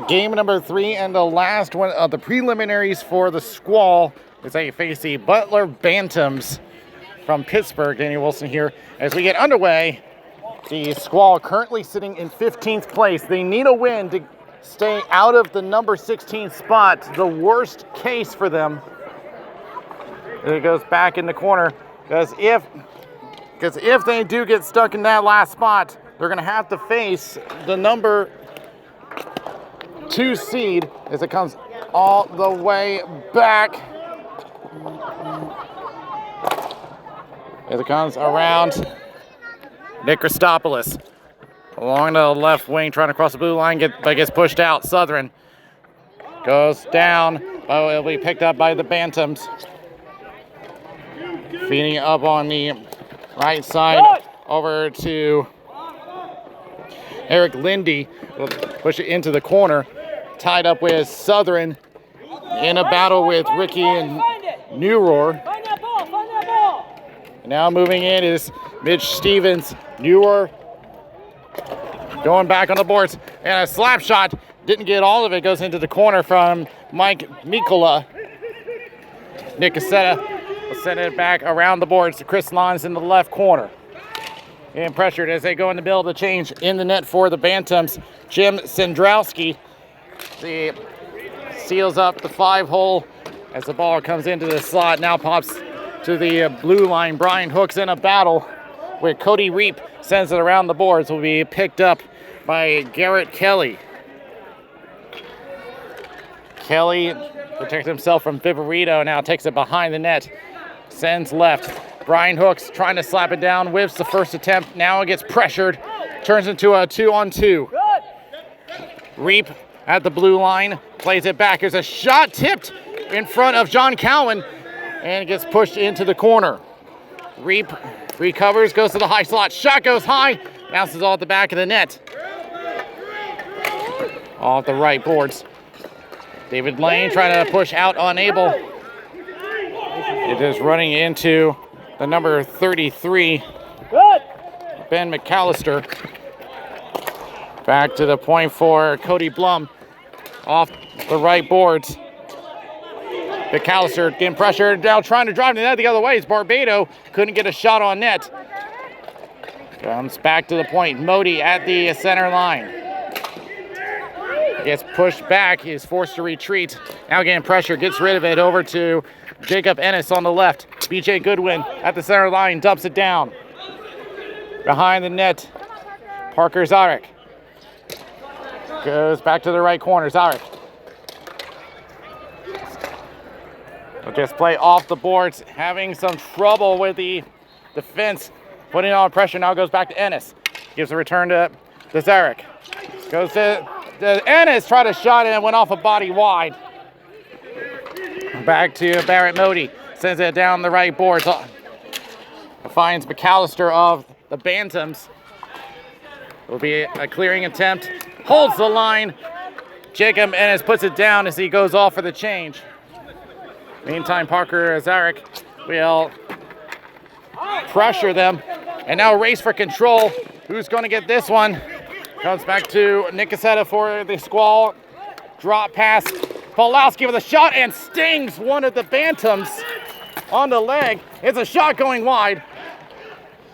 Game number 3 and the last one of the preliminaries for the Squall as they face the Butler Bantams from Pittsburgh. Danny Wilson here as we get underway. The Squall currently sitting in 15th place. They need a win to stay out of the number 16 spot. The worst case for them. It goes back in the corner because if they do get stuck in that last spot, they're going to have to face the number 2 seed as it comes all the way back. As it comes around Nick Christopoulos along the left wing, trying to cross the blue line, but gets pushed out. Southern goes down, but it'll be picked up by the Bantams. Feeding up on the right side over to Eric Lindy. Will push it into the corner. Tied up with Southern in a battle with Ricky and Newroar. Now moving in is Mitch Stevens. Newroar going back on the boards. And a slap shot. Didn't get all of it. Goes into the corner from Mike Mikola. Nick Cassetta will send it back around the boards to Chris Lons in the left corner. And pressured as they go in the middle of the change in the net for the Bantams. Jim Sendrowski seals up the 5-hole as the ball comes into the slot. Now pops to the blue line. Brian Hooks in a battle with Cody Reap. Sends it around the boards. Will be picked up by Garrett Kelly. Kelly protects himself from Viverito. Now takes it behind the net. Sends left. Brian Hooks trying to slap it down. Whiffs the first attempt. Now it gets pressured. Turns into a 2-on-2. Reap at the blue line. Plays it back. There's a shot tipped in front of John Cowan. And it gets pushed into the corner. Reap recovers. Goes to the high slot. Shot goes high. Bounces off the back of the net. Off the right boards. David Lane trying to push out. Unable. It is running into the number 33, Ben McAllister. Back to the point for Cody Blum. Off the right boards. McAllister getting pressured. Now trying to drive the net the other way. It's Barbado. Couldn't get a shot on net. Comes back to the point. Modi at the center line. Gets pushed back. He is forced to retreat. Now getting pressure. Gets rid of it over to Jacob Ennis on the left. BJ Goodwin at the center line. Dumps it down. Behind the net. Parker Zarek. Goes back to the right corner. Zarek. Will just play off the boards. Having some trouble with the defense. Putting on pressure. Now goes back to Ennis. Gives a return to Zarek. Goes to Ennis. Tried a shot and it went off a body wide. Back to Barrett Modi. Sends it down the right boards. Finds McAllister of the Bantams. Will be a clearing attempt. Holds the line. Jacob Ennis puts it down as he goes off for the change. Meantime, Parker Zarek will pressure them. And now race for control. Who's going to get this one? Comes back to Nick Cassetta for the Squall. Drop pass. Pawlowski with a shot and stings one of the Bantams on the leg. It's a shot going wide.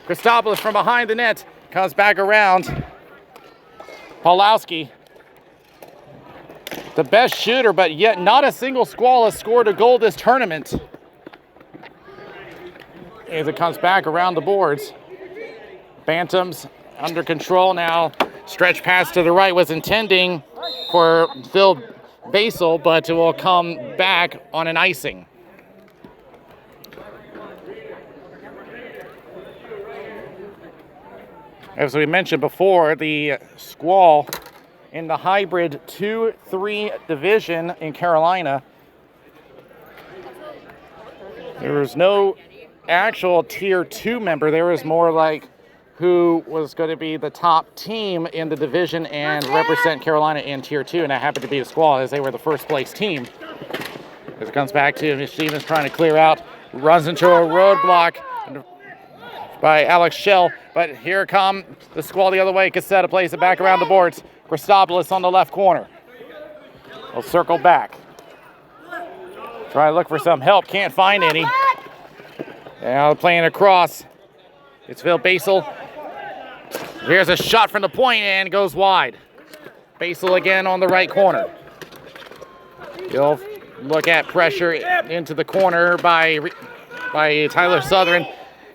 Christopoulos from behind the net comes back around. Pawlowski, the best shooter, but yet not a single Squall has scored a goal this tournament. As it comes back around the boards. Bantams under control now. Stretch pass to the right was intending for Phil Basel, but it will come back on an icing. As we mentioned before, the Squall in the hybrid 2-3 division in Carolina. There was no actual tier 2 member. There was more like who was going to be the top team in the division and represent Carolina in tier 2, and that happened to be the Squall as they were the first place team. As it comes back to Stevens trying to clear out, runs into a roadblock. by Alex Shell. But here come the Squall the other way. Cassetta plays it back around the boards. Christopoulos on the left corner. We'll circle back. Try to look for some help. Can't find any. Now playing across. It's Phil Basel. Here's a shot from the point and goes wide. Basel again on the right corner. He'll look at pressure into the corner by Tyler Southern.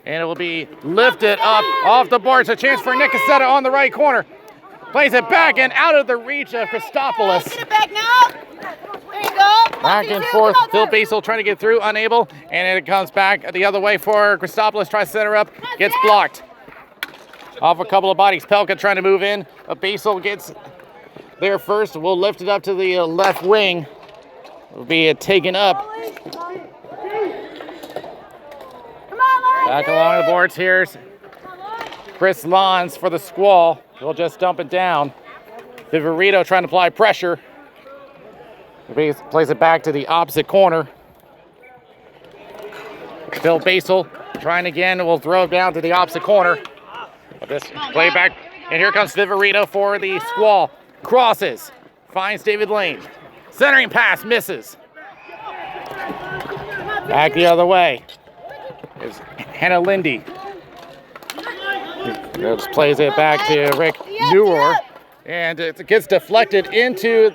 And it will be lifted up off the boards. A chance for Nick Cassetta on the right corner. Plays it back and out of the reach of Christopoulos. Get it back now. There you go. Back and forth. Phil Basel trying to get through, unable. And it comes back the other way for Christopoulos. Tries to center up. Gets blocked. Off a couple of bodies. Pelka trying to move in. Basel gets there first. We'll lift it up to the left wing. Will be taken up. Back along the boards. Here's Chris Lons for the Squall. He'll just dump it down. Viverito trying to apply pressure. Plays it back to the opposite corner. Phil Basel trying again. We'll throw it down to the opposite corner. This play back. And here comes Viverito for the Squall. Crosses. Finds David Lane. Centering pass. Misses. Back the other way is Hannah Lindy. Just plays it back to Rick Neuer. And it gets deflected into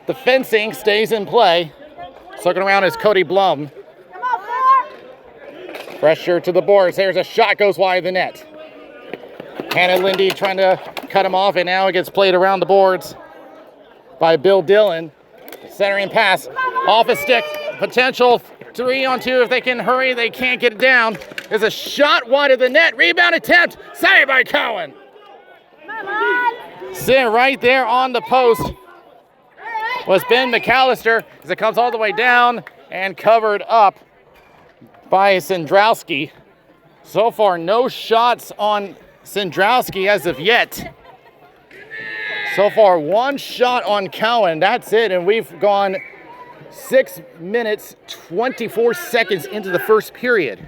the fencing. Stays in play. Looking around is Cody Blum. Pressure to the boards. There's a shot. Goes wide of the net. Hannah Lindy trying to cut him off. And now it gets played around the boards by Bill Dillon. Centering pass. Off a stick. Potential 3-on-2 if they can hurry. They can't get it down. There's a shot wide of the net. Rebound attempt. Saved by Cowan. Sitting right there on the post was Ben McAllister as it comes all the way down and covered up by Sendrowski. So far, no shots on Sendrowski as of yet. So far, one shot on Cowan. That's it, and we've gone 6 minutes, 24 seconds into the first period.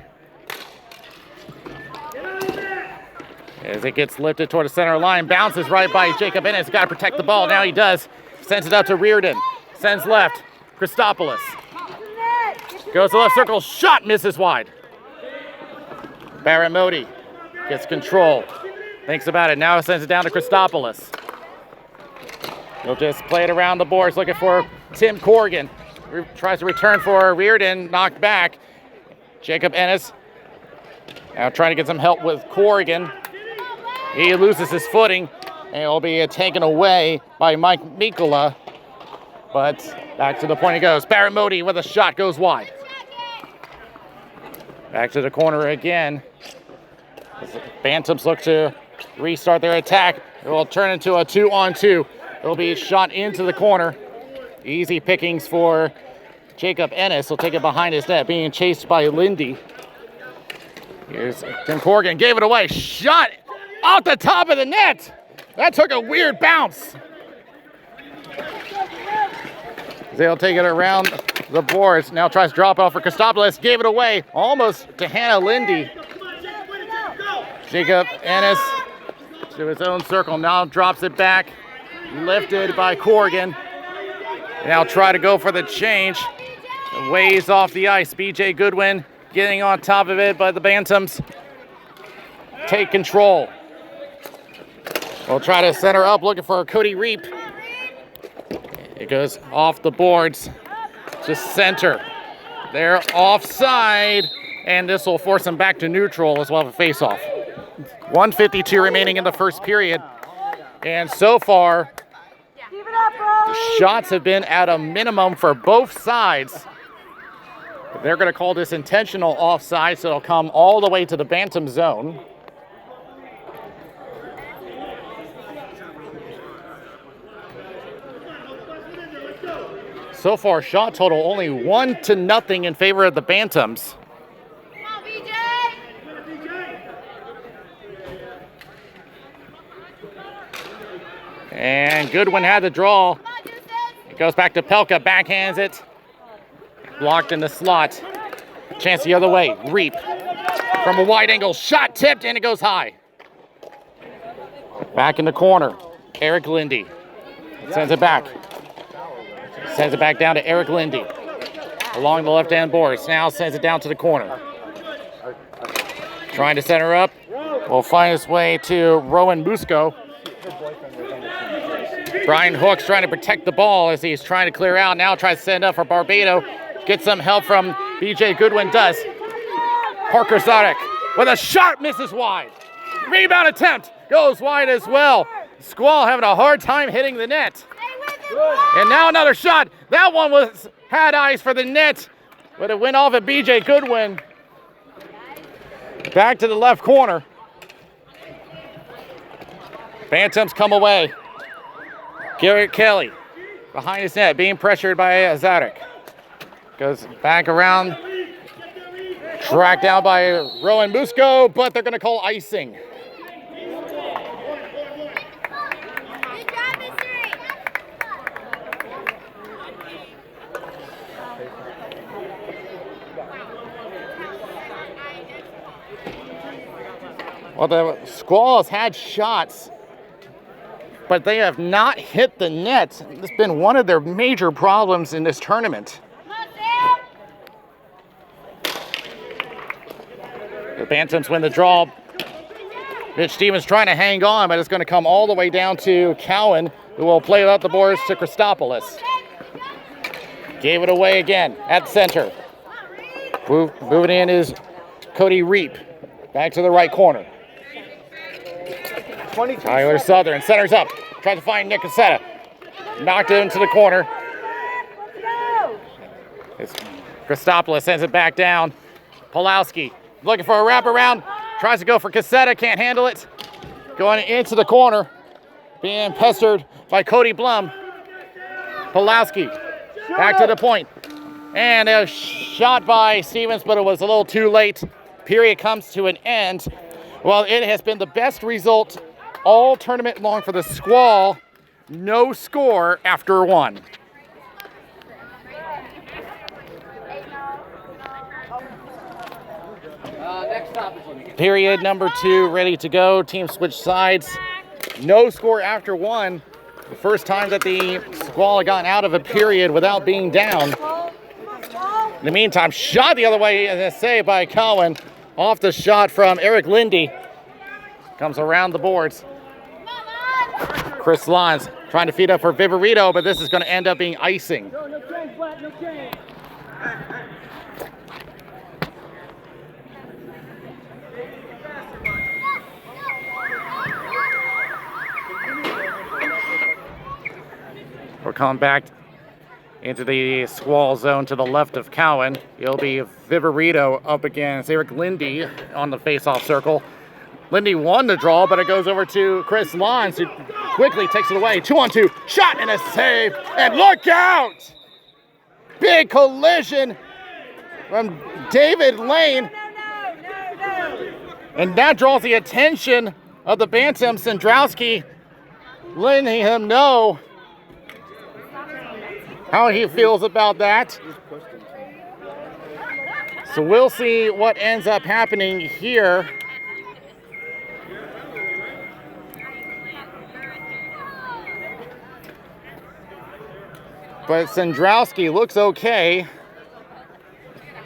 As it gets lifted toward the center line, bounces right by Jacob Ennis. Got to protect the ball. Now he does. Sends it up to Reardon. Sends left. Christopoulos. Goes to left circle. Shot misses wide. Barrett Modi gets control. Thinks about it. Now sends it down to Christopoulos. He'll just play it around the boards looking for Tim Corrigan. Tries to return for Reardon. Knocked back. Jacob Ennis now trying to get some help with Corrigan. He loses his footing, and it will be taken away by Mike Mikola. But back to the point he goes. Barrett Modi with a shot goes wide. Back to the corner again. Bantams look to restart their attack. It will turn into a 2-on-2. It will be shot into the corner. Easy pickings for Jacob Ennis. He'll take it behind his net, being chased by Lindy. Here's Tim Corrigan. Gave it away. Shot off the top of the net. That took a weird bounce. They'll take it around the boards. Now tries to drop off for Christopoulos. Gave it away almost to Hannah Lindy. Jacob Ennis to his own circle. Now drops it back. Lifted by Corrigan. Now try to go for the change. Ways off the ice. BJ Goodwin getting on top of it, but the Bantams take control. We'll try to center up, looking for Cody Reap. It goes off the boards to center. They're offside, and this will force them back to neutral as well as a face-off. 1:52 remaining in the first period. And so far, the shots have been at a minimum for both sides. They're going to call this intentional offside, so it'll come all the way to the Bantam zone. So far, shot total only 1-0 in favor of the Bantams. And Goodwin had the draw. It goes back to Pelka, backhands it. Blocked in the slot. Chance the other way. Reap from a wide angle. Shot tipped, and it goes high. Back in the corner, Eric Lindy. Sends it back. Sends it back down to Eric Lindy. Along the left-hand boards. Now sends it down to the corner. Trying to center up. Will find his way to Rowan Musco. Brian Hooks trying to protect the ball as he's trying to clear out. Now tries to send up for Barbado. Get some help from BJ Goodwin does. Parker Zarek with a shot, misses wide. Rebound attempt goes wide as well. Squall having a hard time hitting the net. And now another shot. That one had eyes for the net, but it went off at BJ Goodwin. Back to the left corner. Bantams come away. Garrett Kelly behind his net, being pressured by Zarek. Goes back around. Tracked down by Rowan Musco, but they're going to call icing. Well, the Squall has had shots, but they have not hit the net. It's been one of their major problems in this tournament. The Bantams win the draw. Mitch Stevens trying to hang on, but it's going to come all the way down to Cowan, who will play out the boards to Christopoulos. Gave it away again at center. Moving in is Cody Reap. Back to the right corner. Tyler Southern centers up. Tries to find Nick Cassetta. Knocked it into the corner. Christopoulos sends it back down. Pulowski looking for a wraparound. Tries to go for Cassetta. Can't handle it. Going into the corner. Being pestered by Cody Blum. Pulowski back to the point. And a shot by Stevens, but it was a little too late. Period comes to an end. Well, it has been the best result all tournament long for the Squall. No score after one. Period number 2 ready to go. Team switch sides. No score after one. The first time that the Squall had gotten out of a period without being down. In the meantime, shot the other way, as I say, by Cowan. Off the shot from Eric Lindy. Comes around the boards. Chris Lyons trying to feed up for Viverito, but this is going to end up being icing. We're coming back into the Squall zone to the left of Cowan. It'll be Viverito up against Eric Lindy on the face-off circle. Lindy won the draw, but it goes over to Chris Lyons, who quickly takes it away. 2-on-2, shot and a save, and look out! Big collision from David Lane. And that draws the attention of the Bantams. Sandrowski letting him know how he feels about that. So we'll see what ends up happening here. But Sandrowski looks okay.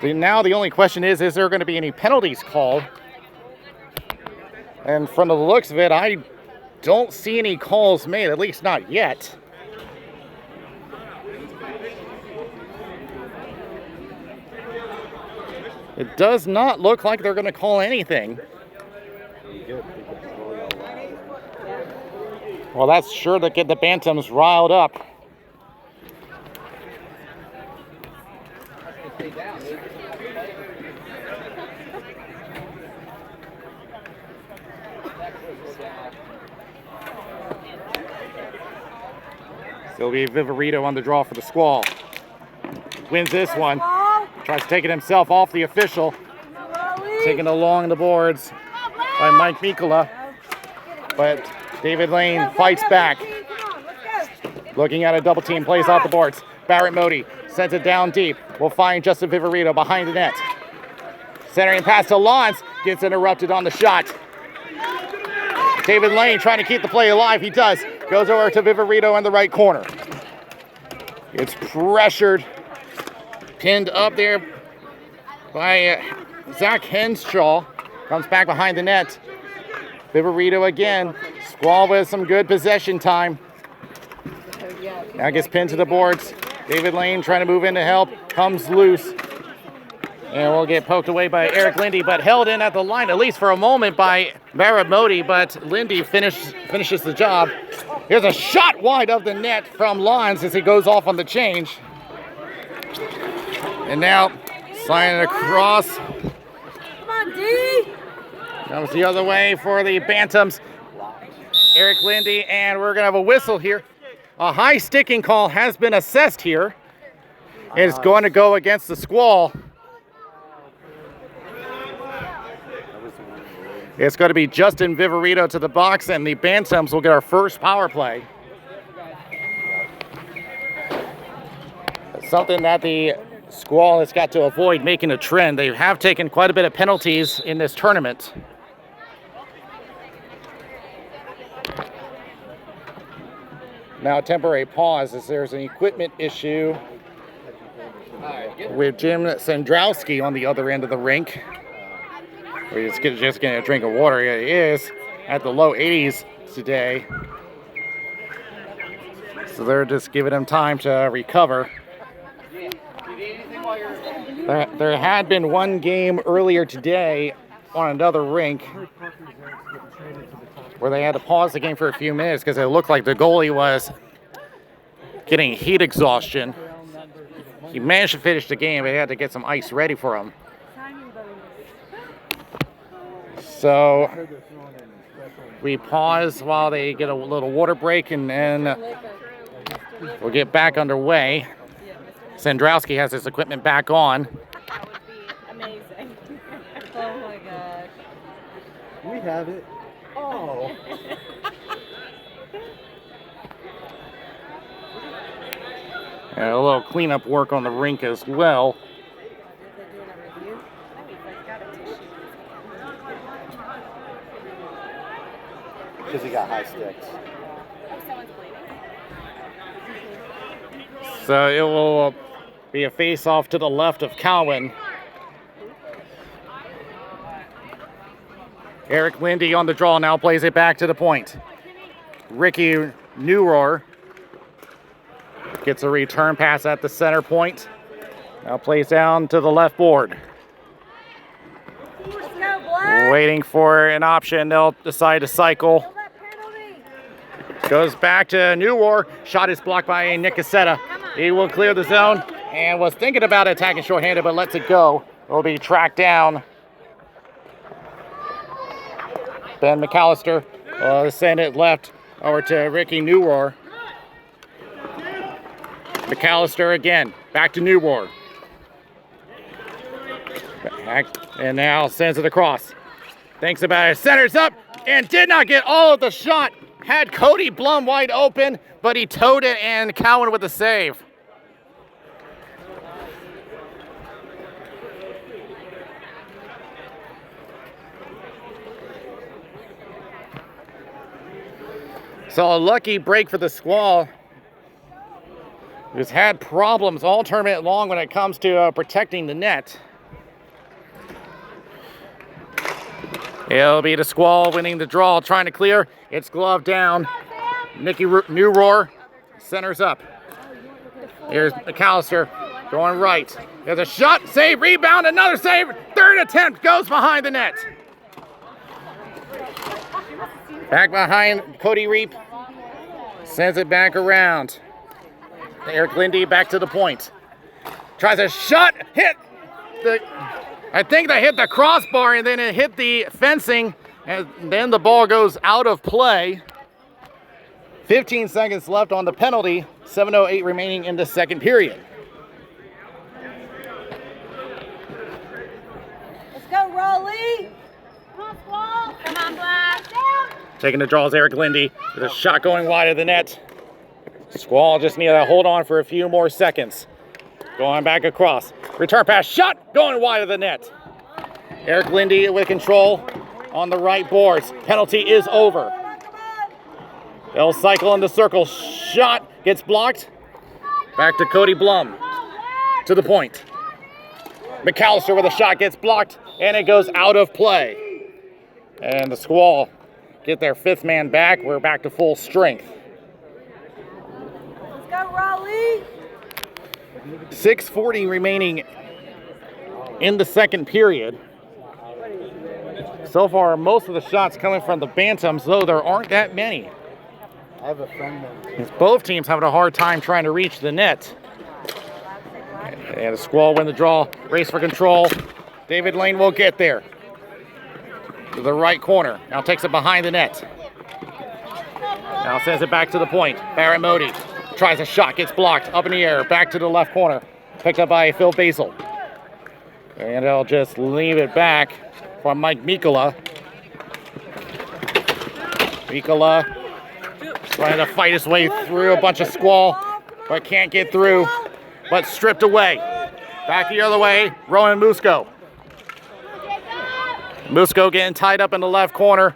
Now the only question is there going to be any penalties called? And from the looks of it, I don't see any calls made, at least not yet. It does not look like they're going to call anything. Well, that's sure to get the Bantams riled up. It'll be Viverito on the draw for the Squall. Wins this one. Tries to take it himself off the official. Taken along the boards by Mike Mikola. But David Lane fights back. Looking at a double team, plays off the boards. Barrett Modi sends it down deep. We'll find Justin Viverito behind the net. Centering pass to Lawrence. gets interrupted on the shot. David Lane trying to keep the play alive. He does. Goes over to Viverito in the right corner. It's pressured. Pinned up there by Zach Henshaw. Comes back behind the net. Viverito again. Squall with some good possession time. Now gets pinned to the boards. David Lane trying to move in to help. Comes loose. And will get poked away by Eric Lindy, but held in at the line, at least for a moment, by Baramoti, but Lindy finishes the job. Here's a shot wide of the net from Lons as he goes off on the change. And now, sliding across. Come on, D. Comes the other way for the Bantams. Eric Lindy, and we're going to have a whistle here. A high sticking call has been assessed here. It's going to go against the Squall. It's going to be Justin Viverito to the box, and the Bantams will get our first power play. Something that the Squall has got to avoid making a trend. They have taken quite a bit of penalties in this tournament. Now a temporary pause as there's an equipment issue with Jim Sandrowski on the other end of the rink. He's just getting a drink of water. He is at the low 80s today. So they're just giving him time to recover. There had been one game earlier today on another rink where they had to pause the game for a few minutes because it looked like the goalie was getting heat exhaustion. He managed to finish the game, but he had to get some ice ready for him. So we pause while they get a little water break, and then we'll get back underway. Sandrowski has his equipment back on. That would be amazing. Oh my gosh. We have it. Oh. And a little cleanup work on the rink as well. Because he got high sticks. So it will be a face-off to the left of Cowan. Eric Lindy on the draw now plays it back to the point. Ricky Newrohr gets a return pass at the center point. Now plays down to the left board. Let's go, Black. Waiting for an option. They'll decide to cycle. Goes back to Newrohr. Shot is blocked by Nick Cassetta. He will clear the zone and was thinking about attacking shorthanded, but lets it go. Will be tracked down. Ben McAllister will send it left over to Ricky Newrohr. McAllister again. Back to Newrohr. And now sends it across. Thinks about it. Centers up and did not get all of the shot. Had Cody Blum wide open, but he towed it, and Cowan with the save. So a lucky break for the Squall, who's had problems all tournament long when it comes to protecting the net. It'll be the Squall winning the draw, trying to clear. It's glove down. Nicky Newrohr centers up. Here's McAllister going right. There's a shot, save, rebound, another save. Third attempt goes behind the net. Back behind Cody Reap. Sends it back around. Eric Lindy back to the point. Tries a shot, hit the... I think they hit the crossbar and then it hit the fencing, and then the ball goes out of play. 15 seconds left on the penalty, 7:08 remaining in the second period. Let's go, Raleigh. Come on, Squall. Come on, Black. Taking the draw is Eric Lindy with a shot going wide of the net. Squall just need to hold on for a few more seconds. Going back across. Return pass, shot, going wide of the net. Eric Lindy with control on the right boards. Penalty is over. They'll cycle in the circle. Shot gets blocked. Back to Cody Blum. To the point. McAllister with a shot gets blocked, and it goes out of play. And the Squall get their 5th man back. We're back to full strength. Let's go, Raleigh. 6:40 remaining in the second period. So far, most of the shots coming from the Bantams, though there aren't that many. I have a friend that... Both teams having a hard time trying to reach the net. And the Squall win the draw. Race for control. David Lane will get there. To the right corner. Now takes it behind the net. Now sends it back to the point. Barrett Modi tries a shot, gets blocked. Up in the air. Back to the left corner. Picked up by Phil Basil. And they'll just leave it back from Mike Mikola. Mikola trying to fight his way through a bunch of Squall, but can't get through. But stripped away. Back the other way, Rowan Musco. Musco getting tied up in the left corner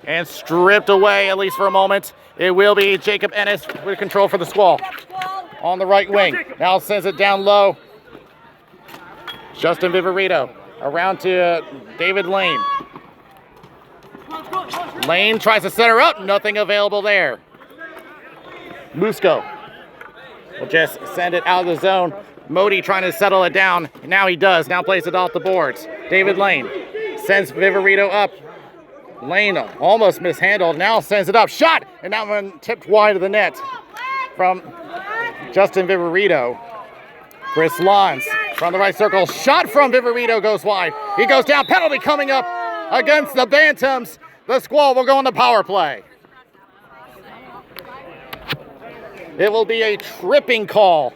and stripped away, at least for a moment. It will be Jacob Ennis with control for the Squall. On the right wing. Now sends it down low. Justin Viverito around to David Lane. Lane tries to set her up. Nothing available there. Musco will just send it out of the zone. Modi trying to settle it down. Now he does. Now plays it off the boards. David Lane sends Viverito up. Lane almost mishandled. Now sends it up. Shot! And that one tipped wide of the net from Justin Viverito. Chris Lons from the right circle. Shot from Viverito goes wide. He goes down. Penalty coming up against the Bantams. The Squall will go on the power play. It will be a tripping call.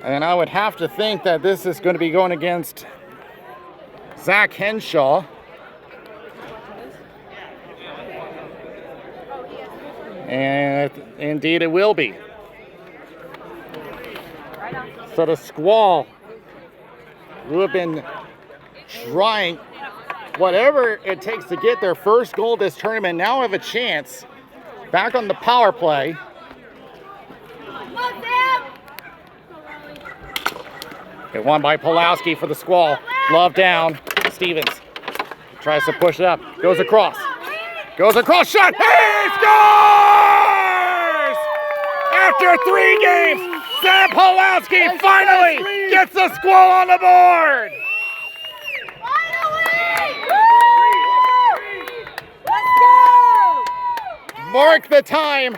And I would have to think that this is going to be going against Zach Henshaw. And indeed it will be. So the Squall, who have been trying whatever it takes to get their first goal this tournament, now have a chance back on the power play. It won by Pulowski for the Squall. Glove down. Stevens tries to push it up. Goes across. Goes across. Shot. He scores! After 3 games, Sam Pulowski finally gets the Squall on the board. Mark the time.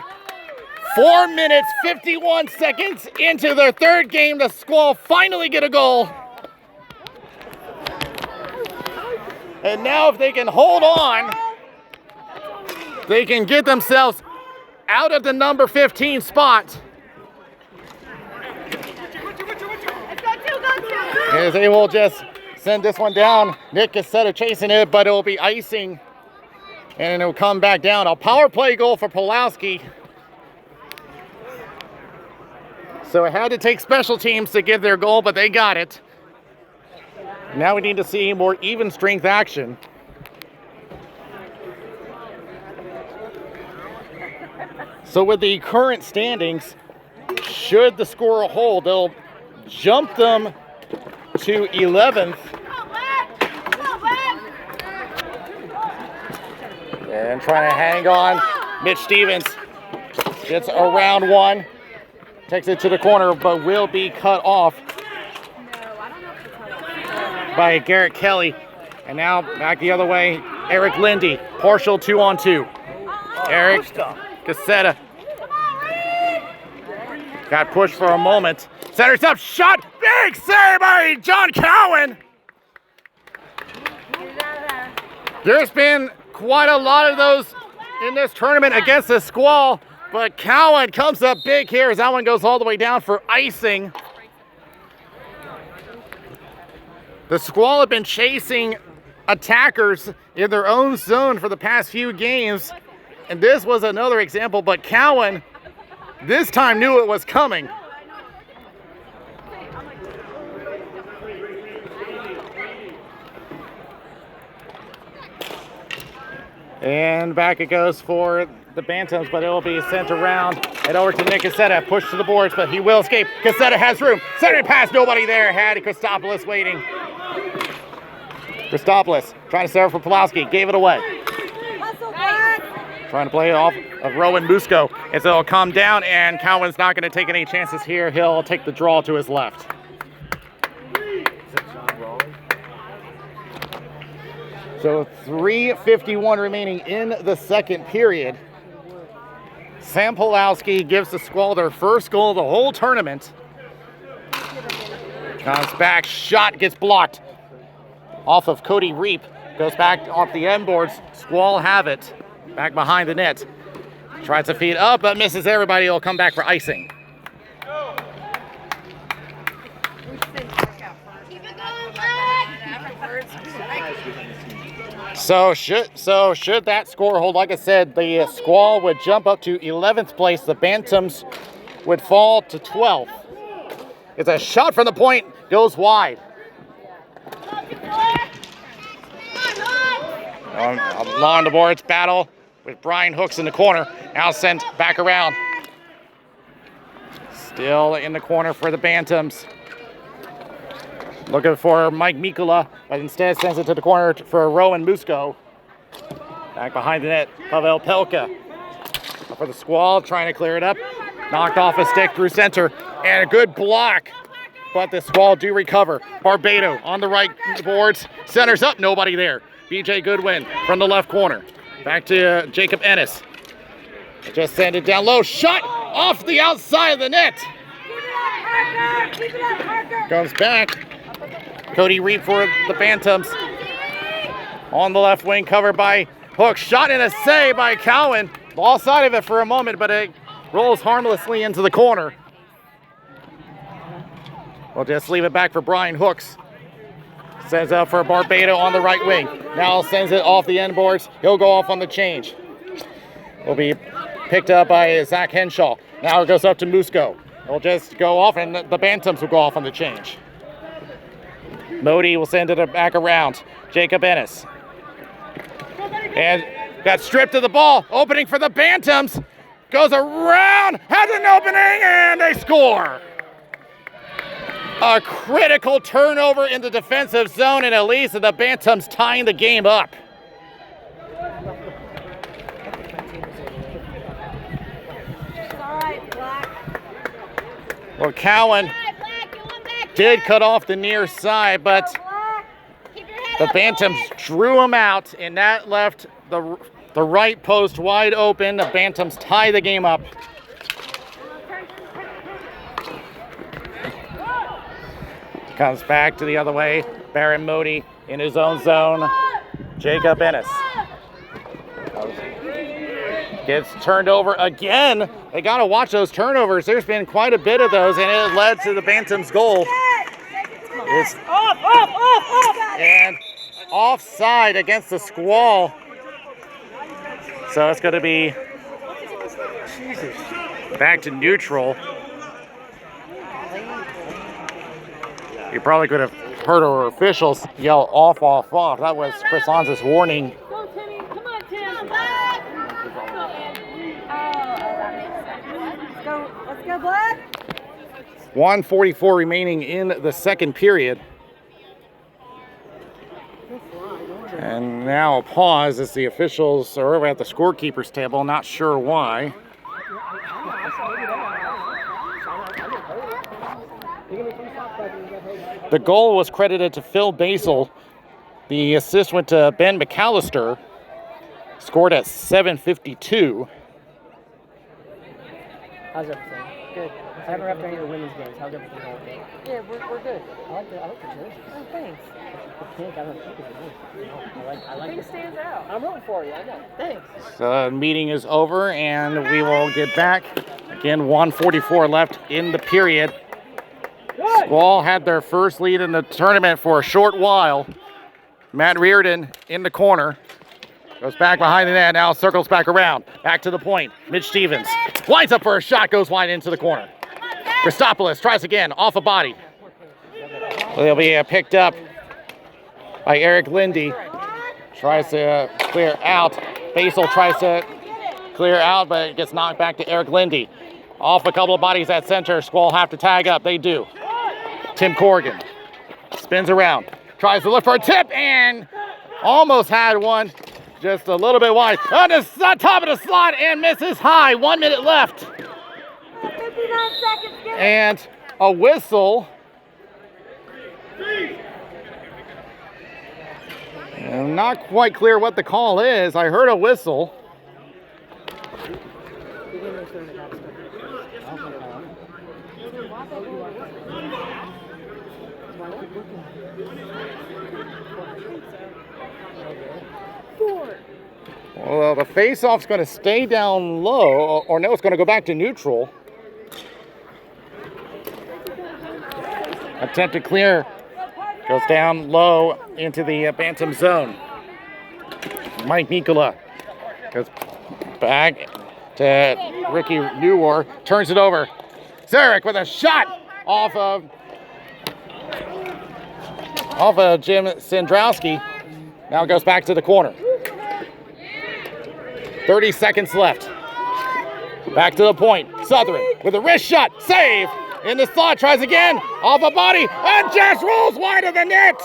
4 minutes, 51 seconds into their 3rd game. The Squall finally get a goal. And now if they can hold on, they can get themselves out of the number 15 spot. As they will just send this one down. Nick Cassetta chasing it, but it will be icing. And it will come back down. A power play goal for Pulowski. So it had to take special teams to get their goal, but they got it. Now we need to see more even strength action. So with the current standings, should the score hold, they'll jump them to 11th. And trying to hang on. Mitch Stevens gets around one. Takes it to the corner, but will be cut off by Garrett Kelly. And now back the other way, Eric Lindy, partial 2-on-2. Eric Cassetta got pushed for a moment. Centers up, shot, big save by John Cowan. There's been quite a lot of those in this tournament against the Squall, but Cowan comes up big here as that one goes all the way down for icing. The Squall have been chasing attackers in their own zone for the past few games. And this was another example, but Cowan this time knew it was coming. And back it goes for the Bantams, but it will be sent around and over to Nick Cassetta. Push to the boards, but he will escape. Cassetta has room. Center pass, nobody there. Had Christopoulos waiting. Christopoulos trying to serve for Pulowski. Gave it away. Trying to play it off of Rowan Musco. And so it'll come down, and Cowan's not going to take any chances here. He'll take the draw to his left. So 3:51 remaining in the second period. Sam Pulowski gives the Squall their first goal of the whole tournament. Comes back, shot gets blocked off of Cody Reap. Goes back off the end boards. Squall have it. Back behind the net. Tries to feed up, but misses everybody. He'll come back for icing. So should that score hold, like I said, the Squall would jump up to 11th place. The Bantams would fall to 12th. It's a shot from the point, goes wide. Along the boards, battle with Brian Hooks in the corner. Now sent back around. Still in the corner for the Bantams. Looking for Mike Mikula, but instead sends it to the corner for Rowan Musco. Back behind the net, Pavel Pelka. For the Squall, trying to clear it up. Knocked off a stick through center, and a good block. But the Squall do recover. Barbado on the right boards. Centers up, nobody there. BJ Goodwin from the left corner. Back to Jacob Ennis. Just send it down low. Shot off the outside of the net. Keep it up, Parker! Keep it up, Parker! Comes back. Cody Reap for the Bantams. On the left wing, covered by Hooks. Shot and a save by Cowan. Lost sight of it for a moment, but it rolls harmlessly into the corner. We'll just leave it back for Brian Hooks. Sends out for Barbado on the right wing. Now sends it off the end boards. He'll go off on the change. Will be picked up by Zach Henshaw. Now it goes up to Musco. It'll just go off, and the Bantams will go off on the change. Modi will send it back around. Jacob Ennis. And got stripped of the ball. Opening for the Bantams. Goes around. Has an opening, and they score. A critical turnover in the defensive zone, and at least the Bantams tying the game up. Well, Cowan did cut off the near side, but the Bantams drew him out, and that left the right post wide open. The Bantams tie the game up. Comes back to the other way. Baron Modi in his own zone. Jacob Ennis gets turned over again. They got to watch those turnovers. There's been quite a bit of those, and it led to the Bantams' goal. It's and offside against the Squall. So it's going to be back to neutral. You probably could have heard our officials yell off, off, off. That was Chris Hans's warning. Go, Timmy. Come on, Tim. Let's go, Black. 1:44 remaining in the second period. And now a pause as the officials are over at the scorekeeper's table. Not sure why. The goal was credited to Phil Basil. The assist went to Ben McAllister. Scored at 7:52. How's everything? Good. I haven't wrapped any of the women's games. How's everything going? Yeah, we're good. I like the jerseys. Oh, thanks. The pink, I don't think it's nice. I like Pink stands out. I'm rooting for you. I know. Thanks. So the meeting is over, and we will get back. Again, 1:44 left in the period. Squall had their first lead in the tournament for a short while. Matt Reardon in the corner. Goes back behind the net, now circles back around. Back to the point. Mitch Stevens lines up for a shot, goes wide into the corner. Christopoulos tries again, off a body. He'll be picked up by Eric Lindy. Tries to clear out. Basil tries to clear out, but it gets knocked back to Eric Lindy. Off a couple of bodies at center. Squall have to tag up. They do. Tim Corrigan spins around. Tries to look for a tip and almost had one. Just a little bit wide. On the top of the slot and misses high. 1 minute left. 59 seconds. And a whistle. I'm not quite clear what the call is. I heard a whistle. Well, the face-off's going to stay down low, or no, it's going to go back to neutral. Attempt to clear. Goes down low into the Bantam zone. Mike Nikola goes back to Ricky Newar. Turns it over. Zarek with a shot off of Jim Sandrowski. Now goes back to the corner. 30 seconds left. Back to the point. Southern with a wrist shot. Save. In the slot. Tries again. Off a body. And just rolls wide of the net.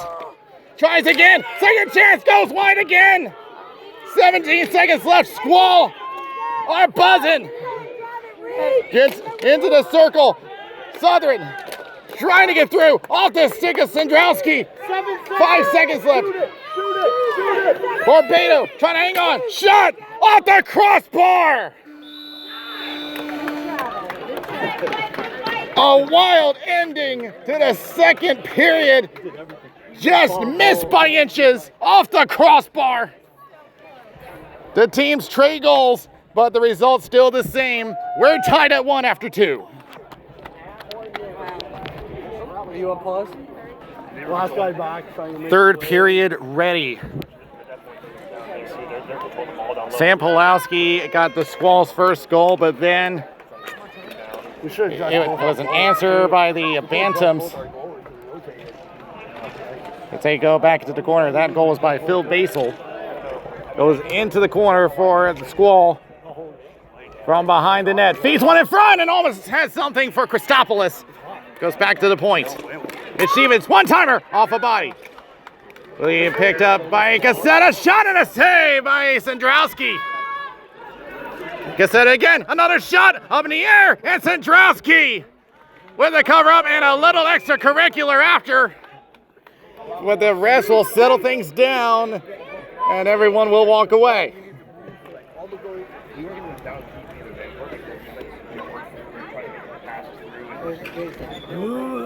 Tries again. Second chance. Goes wide again. 17 seconds left. Squall are buzzing. Gets into the circle. Southern trying to get through. Off the stick of Sandrowski. 5 seconds left. Barbato trying to hang on. Shot off the crossbar. A wild ending to the second period. Just missed by inches off the crossbar. The teams trade goals, but the result's still the same. We're tied at 1 after 2. You want pause? Last guy back. Third period ready. Sam Pulowski got the Squall's first goal, but then it was an answer by the Bantams. As they go back to the corner, that goal was by Phil Basil. Goes into the corner for the Squall from behind the net. Feeds one in front and almost has something for Christopoulos. Goes back to the point. It's Stevens, one-timer off a body. Being picked up by Cassetta. Shot and a save by Sandrowski. Cassetta again, another shot up in the air, and Sandrowski with a cover-up and a little extracurricular after. But the rest will settle things down, and everyone will walk away.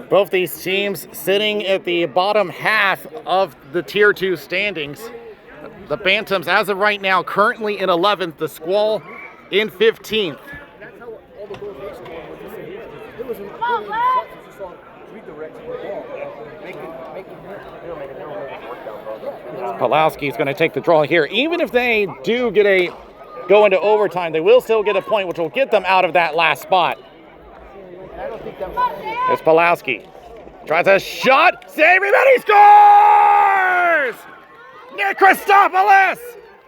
Both these teams sitting at the bottom half of the Tier 2 standings. The Bantams, as of right now, currently in 11th. The Squall in 15th. Pulowski is going to take the draw here. Even if they do go into overtime, they will still get a point, which will get them out of that last spot. It's Pulowski. Tries a shot. Save, rebound, he scores! Nick Christopoulos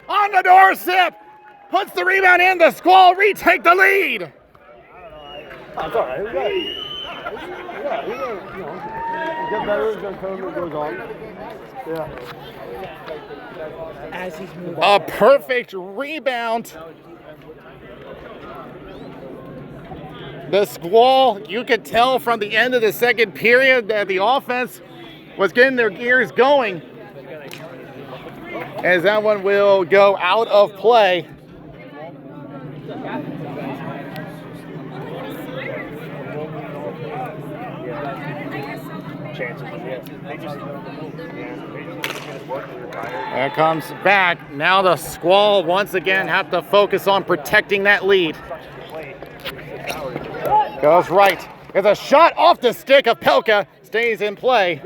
on the doorstep. Puts the rebound in. The Squall retake the lead. That's all right. Get better as the goes on. Yeah. As he's moving. A perfect rebound. The Squall, you could tell from the end of the second period that the offense was getting their gears going. As that one will go out of play. There comes back. Now the Squall once again have to focus on protecting that lead. Goes right. There's a shot off the stick of Pelka. Stays in play.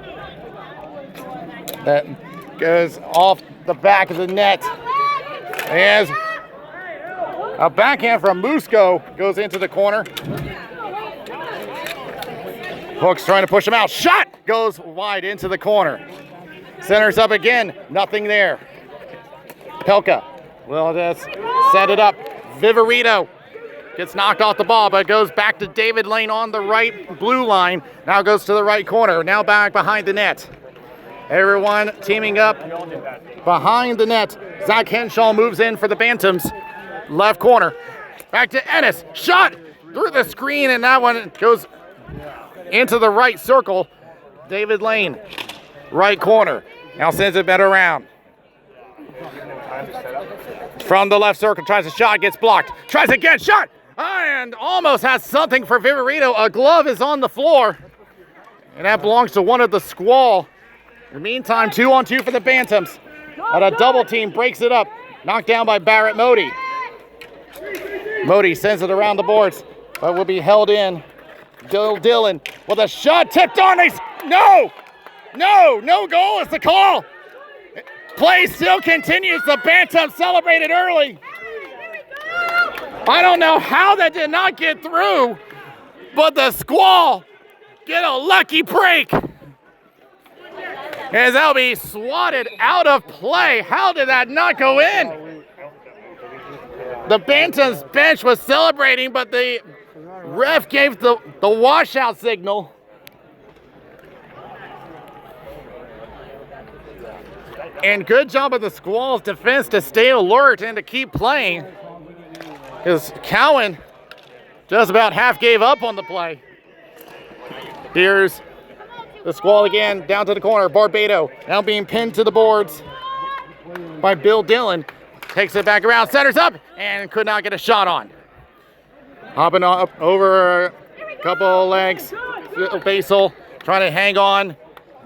goes off the back of the net. As a backhand from Musco goes into the corner. Hook's trying to push him out. Shot goes wide into the corner. Centers up again. Nothing there. Pelka will just set it up. Viverito gets knocked off the ball, but it goes back to David Lane on the right blue line. Now goes to the right corner. Now back behind the net. Everyone teaming up behind the net. Zach Henshaw moves in for the Bantams. Left corner. Back to Ennis. Shot through the screen, and that one goes into the right circle. David Lane, right corner. Now sends it better around. From the left circle, tries a shot, gets blocked. Tries again, shot! And almost has something for Viverito. A glove is on the floor. And that belongs to one of the Squall. In the meantime, 2-on-2 for the Bantams. But a double team breaks it up. Knocked down by Barrett Modi. Modi sends it around the boards, but will be held in. Dillon with a shot tipped on. No goal is the call. Play still continues. The Bantams celebrated early. I don't know how that did not get through, but the Squall get a lucky break. As that'll be swatted out of play. How did that not go in? The Bantams bench was celebrating, but the ref gave the washout signal. And good job of the Squall's defense to stay alert and to keep playing. Because Cowan just about half gave up on the play. Here's the Squall again, down to the corner. Barbado now being pinned to the boards by Bill Dillon. Takes it back around, centers up, and could not get a shot on. Hopping up over a couple of legs. Basel trying to hang on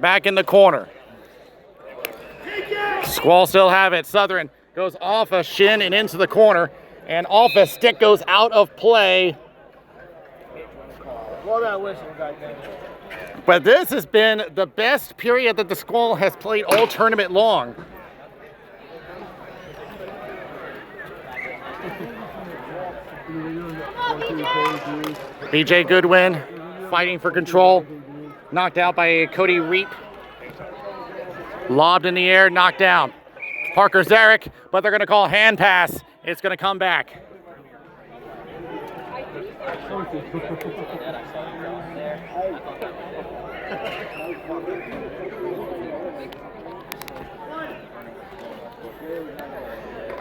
back in the corner. Squall still have it. Southern goes off a shin and into the corner, and off a stick goes out of play. Blow that whistle back there. But this has been the best period that the Squall has played all tournament long. BJ Goodwin fighting for control. Knocked out by Cody Reap. Lobbed in the air, knocked down. Parker Zarek, but they're going to call hand pass. It's going to come back.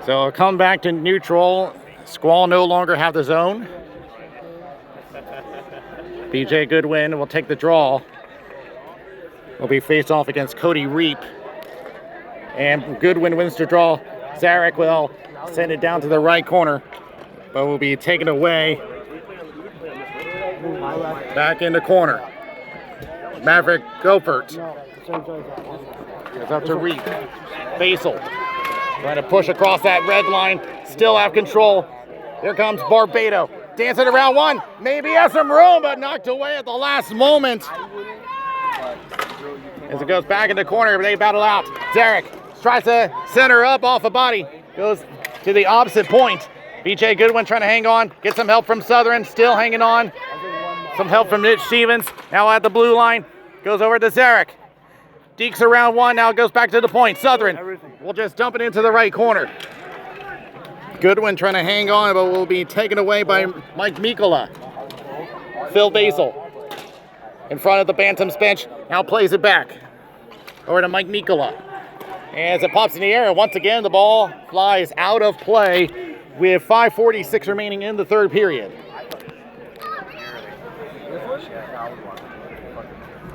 So it'll come back to neutral. Squall no longer have the zone. BJ Goodwin will take the draw. Will be faced off against Cody Reap. And Goodwin wins the draw. Zarek will send it down to the right corner, but will be taken away. Back in the corner. Maverick Gopert. Goes up to Reap. Basel trying to push across that red line. Still have control. Here comes Barbado. Dancing around one. Maybe has some room, but knocked away at the last moment. As it goes back in the corner, they battle out. Zarek tries to center up off a body. Goes to the opposite point. BJ Goodwin trying to hang on. Get some help from Southern. Still hanging on. Some help from Mitch Stevens. Now at the blue line. Goes over to Zarek. Deeks around one. Now goes back to the point. Southern will just dump it into the right corner. Goodwin trying to hang on, but will be taken away by Mike Mikola. Phil Basel in front of the Bantams bench. Now plays it back over to Mike Mikola. As it pops in the air, once again, the ball flies out of play with 5:46 remaining in the third period.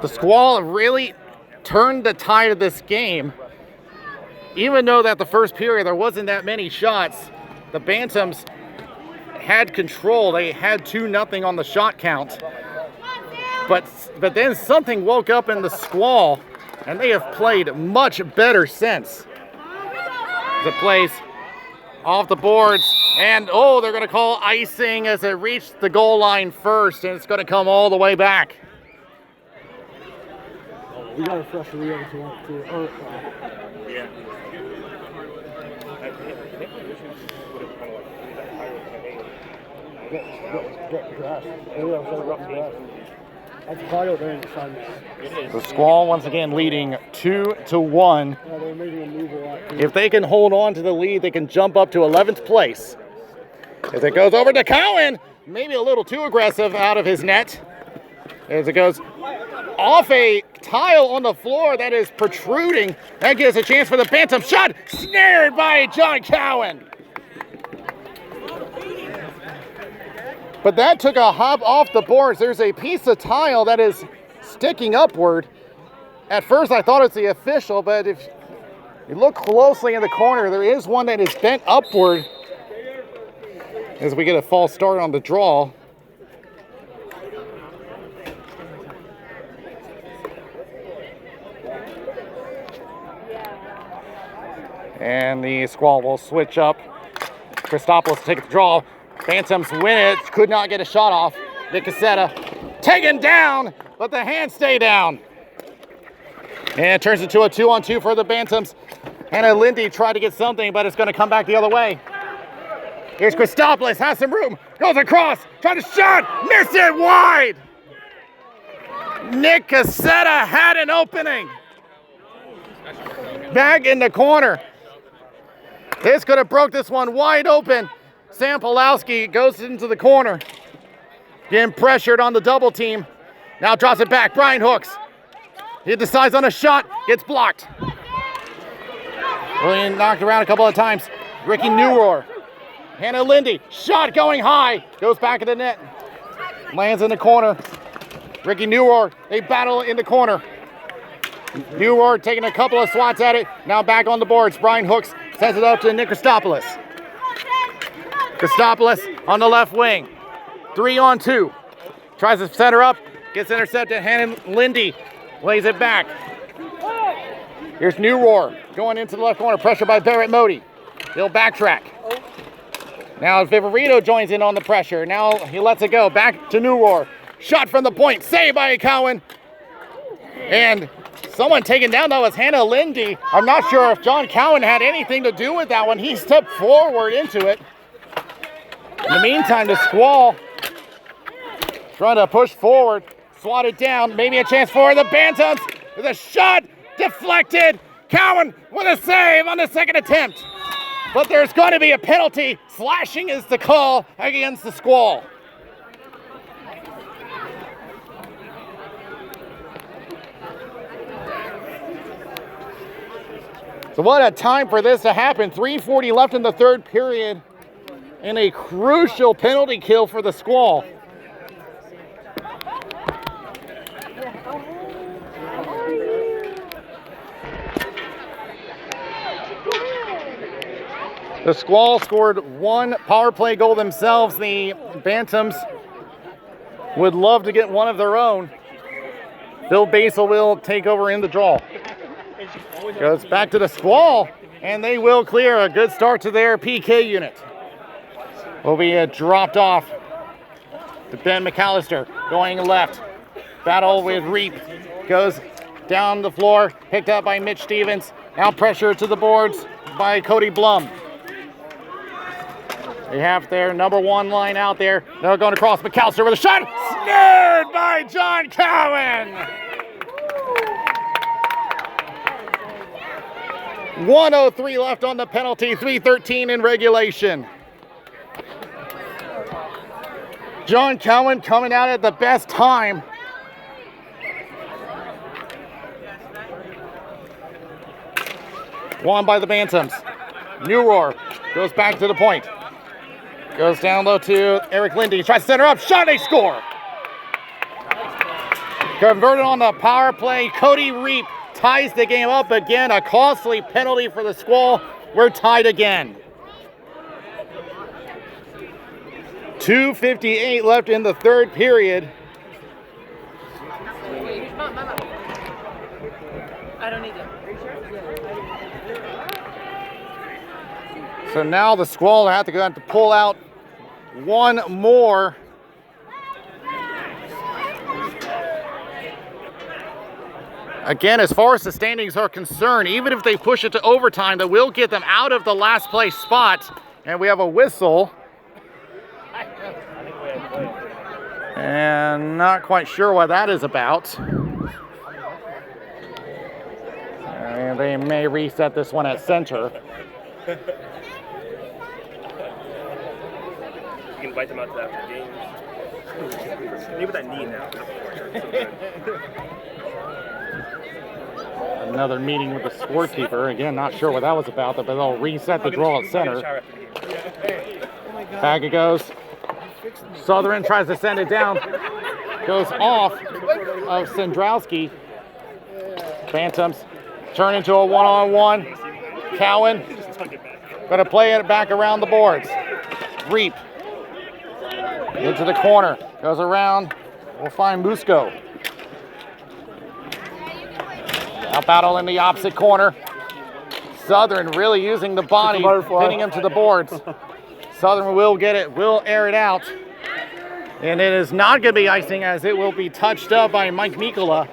The Squall really turned the tide of this game. Even though that the first period there wasn't that many shots, the Bantams had control. They had 2-0 on the shot count. But then something woke up in the Squall, and they have played much better since. The plays off the boards, and they're going to call icing as it reached the goal line first, and it's going to come all the way back. We got a fresh lead every too. Yeah. Get grass. Grass. That's hard out there in the sun. The Squall once again leading 2-1. Yeah, they're making a move a lot. If they can hold on to the lead, they can jump up to 11th place. As it goes over to Cowan, maybe a little too aggressive out of his net. As it goes off a tile on the floor that is protruding. That gives a chance for the Bantam shot. Snared by John Cowan. But that took a hop off the boards. There's a piece of tile that is sticking upward. At first I thought it's the official, but if you look closely in the corner, there is one that is bent upward as we get a false start on the draw. And the Squall will switch up. Christopoulos to take the draw. Bantams win it. Could not get a shot off. Nick Cassetta taken down, but the hands stay down. And it turns into a 2-on-2 for the Bantams. Hannah Lindy tried to get something, but it's going to come back the other way. Here's Christopoulos, has some room, goes across, trying to shot, miss it wide. Nick Cassetta had an opening. Back in the corner. This could have broke this one wide open. Sam Pulowski goes into the corner. Getting pressured on the double team. Now drops it back. Brian Hooks. He decides on a shot. Gets blocked. William knocked around a couple of times. Ricky Newrohr. Hannah Lindy. Shot going high. Goes back in the net. Lands in the corner. Ricky Newrohr. They battle in the corner. Newrohr taking a couple of swats at it. Now back on the boards. Brian Hooks sends it up to Nick Christopoulos. Christopoulos on the left wing. 3-on-2. Tries to set her up. Gets intercepted. Hannah Lindy lays it back. Here's Newrohr going into the left corner. Pressure by Barrett Modi. He'll backtrack. Now Viverito joins in on the pressure. Now he lets it go. Back to Newrohr. Shot from the point. Saved by Cowan. And someone taken down, that was Hannah Lindy. I'm not sure if John Cowan had anything to do with that one. He stepped forward into it. In the meantime, the Squall trying to push forward, swat it down. Maybe a chance for the Bantams. With a shot deflected. Cowan with a save on the second attempt. But there's going to be a penalty. Slashing is the call against the Squall. So what a time for this to happen. 3:40 left in the third period. And a crucial penalty kill for the Squall. The Squall scored one power play goal themselves. The Bantams would love to get one of their own. Bill Basel will take over in the draw. Goes back to the Squall, and they will clear. A good start to their PK unit. Will be dropped off to Ben McAllister, going left. Battle with Reap. Goes down the floor, picked up by Mitch Stevens. Now pressure to the boards by Cody Blum. They have their number one line out there. They're going across. McAllister with a shot. Snared by John Cowan. 1:03 left on the penalty. 3:13 in regulation. John Cowan coming out at the best time. Won by the Bantams. Newrohr goes back to the point. Goes down low to Eric Lindy. Tries to set her up. Shot, they score. Converted on the power play. Cody Reap ties the game up again. A costly penalty for the Squall. We're tied again. 2:58 left in the third period. I don't need it. So now the Squall have to pull out one more. Again, as far as the standings are concerned, even if they push it to overtime, that will get them out of the last place spot. And we have a whistle. And not quite sure what that is about. And they may reset this one at center. You can invite them out to after games. Maybe with that knee now. Another meeting with the scorekeeper. Again, not sure what that was about, but they'll reset the draw at center. Back it goes. Southern tries to send it down. Goes off of Sandrowski. Bantams turn into a one-on-one. Cowan gonna play it back around the boards. Reap into the corner. Goes around. We'll find Musco. Now battle in the opposite corner. Southern really using the body, pinning him to the boards. Southern will get it, will air it out. And it is not going to be icing as it will be touched up by Mike Mikola.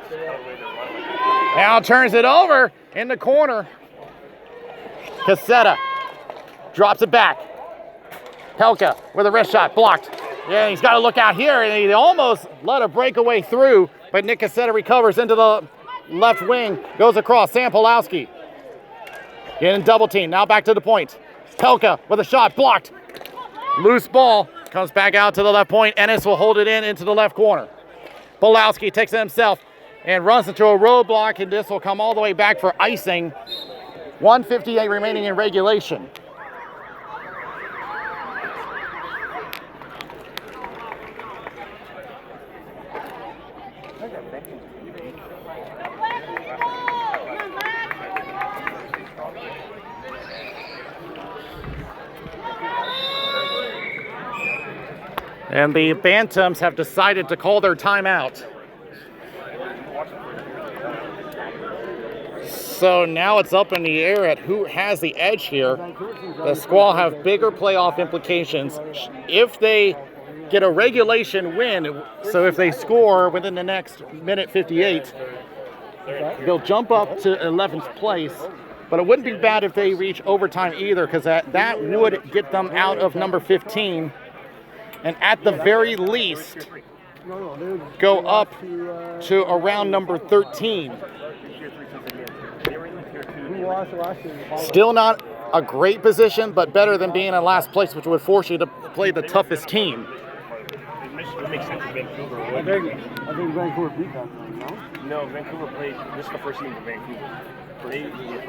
Now turns it over in the corner. Cassetta drops it back. Pelka with a wrist shot, blocked. Yeah, he's got to look out here, and he almost let a breakaway through, but Nick Cassetta recovers into the left wing, goes across. Sam Pulowski getting double team. Now back to the point. Pelka with a shot, blocked. Loose ball, comes back out to the left point. Ennis will hold it in into the left corner. Pulowski takes it himself and runs into a roadblock, and this will come all the way back for icing. 1:58 remaining in regulation. And the Bantams have decided to call their timeout. So now it's up in the air at who has the edge here. The Squall have bigger playoff implications if they get a regulation win. So if they score within the next minute 58, they'll jump up to 11th place. But it wouldn't be bad if they reach overtime either, because that would get them out of number 15. And at the very least, go up to around number 13. Still not a great position, but better than being in last place, which would force you to play the toughest team. It makes sense for Vancouver. I think Vancouver beat that thing, no? No, Vancouver played. This is the first game for Vancouver.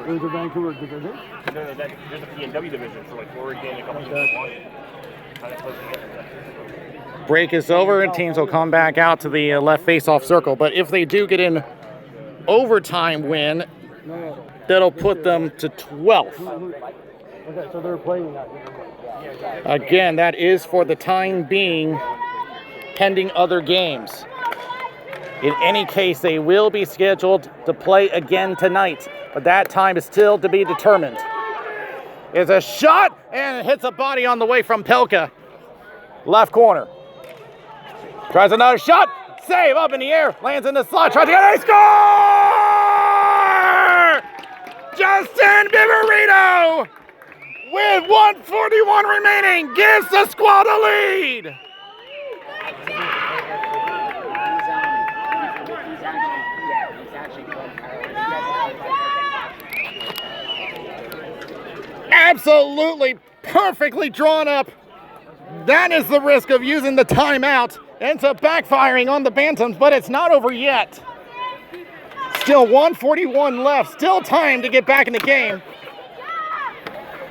There's a Vancouver division? No, there's a PNW division for like Oregon and a couple teams. Break is over and teams will come back out to the left face-off circle. But if they do get an overtime win, that'll put them to 12th. Okay, so they're playing that. Again, that is for the time being, pending other games. In any case, they will be scheduled to play again tonight, but that time is still to be determined. It's a shot, and it hits a body on the way from Pelka. Left corner. Tries another shot. Save up in the air. Lands in the slot. Tries to get a score! Justin Biberito, with 1:41 remaining, gives the Squall the lead. Absolutely perfectly drawn up. That is the risk of using the timeout. Ends up backfiring on the Bantams, but it's not over yet. Still 1:41 left. Still time to get back in the game.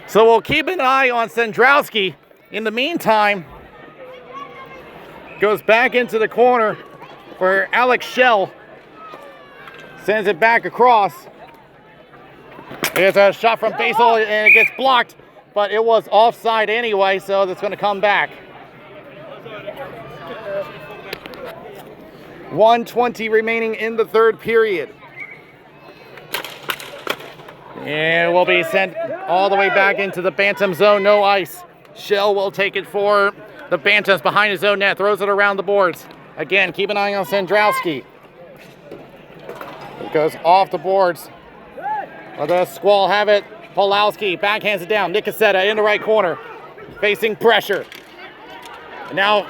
So we'll keep an eye on Sandrowski. In the meantime, goes back into the corner for Alex Shell. Sends it back across. It's a shot from Basil, and it gets blocked, but it was offside anyway, so that's going to come back. 1:20 remaining in the third period. And will be sent all the way back into the Bantam zone, no ice. Shell will take it for the Bantams behind his own net, throws it around the boards. Again, keep an eye on Sandrowski. It goes off the boards. Let the Squall have it. Pulowski backhands it down. Nick Cassetta in the right corner, facing pressure. And now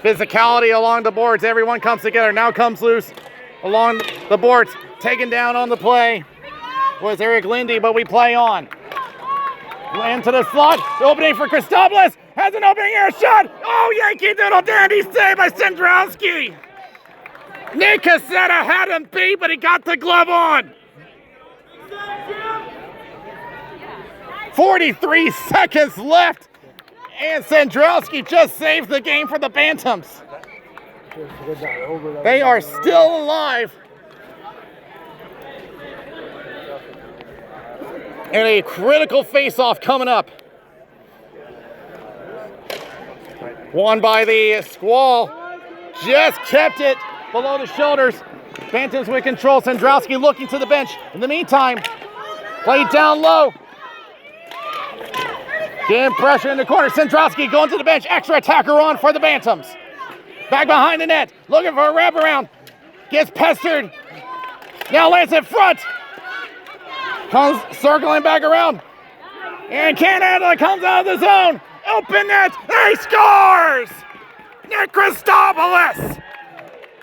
physicality along the boards. Everyone comes together. Now comes loose along the boards. Taken down on the play was Eric Lindy, but we play on. Into the slot. The opening for Christopoulos. Has an opening air shot. Oh, Yankee Doodle Dandy saved by Sendrowski. Nick Cassetta had him beat, but he got the glove on. 43 seconds left, and Sendrowski just saved the game for the Bantams. They are still alive. And a critical face-off coming up. Won by the Squall. Just kept it below the shoulders. Bantams with control. Sendrowski looking to the bench. In the meantime, played down low. Getting pressure in the corner. Sendrowski going to the bench. Extra attacker on for the Bantams. Back behind the net. Looking for a wraparound. Gets pestered. Now lands in front. Comes circling back around. And can't handle it. Comes out of the zone. Open net. He scores! Nick Christopoulos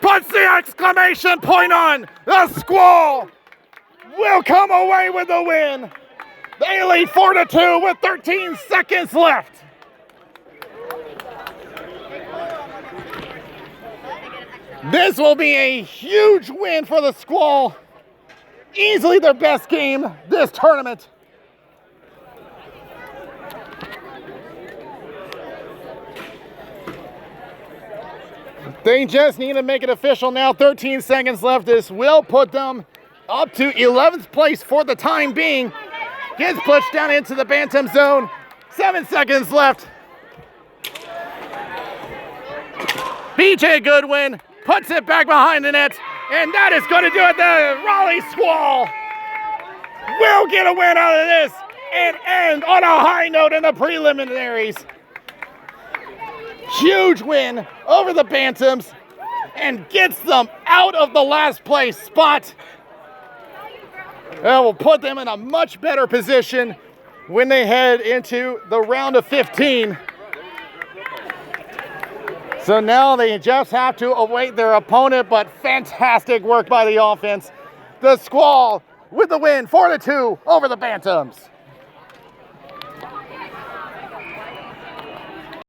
puts the exclamation point on. The Squall will come away with the win. They lead 4-2 with 13 seconds left. This will be a huge win for the Squall. Easily their best game this tournament. They just need to make it official now. 13 seconds left. This will put them up to 11th place for the time being. Gets pushed down into the Bantam zone. 7 seconds left. BJ Goodwin puts it back behind the net. And that is going to do it. The Raleigh Squall will get a win out of this and end on a high note in the preliminaries. Huge win over the Bantams and gets them out of the last place spot. That will put them in a much better position when they head into the round of 15. So now they just have to await their opponent, but fantastic work by the offense. The Squall with the win, 4-2 over the Bantams.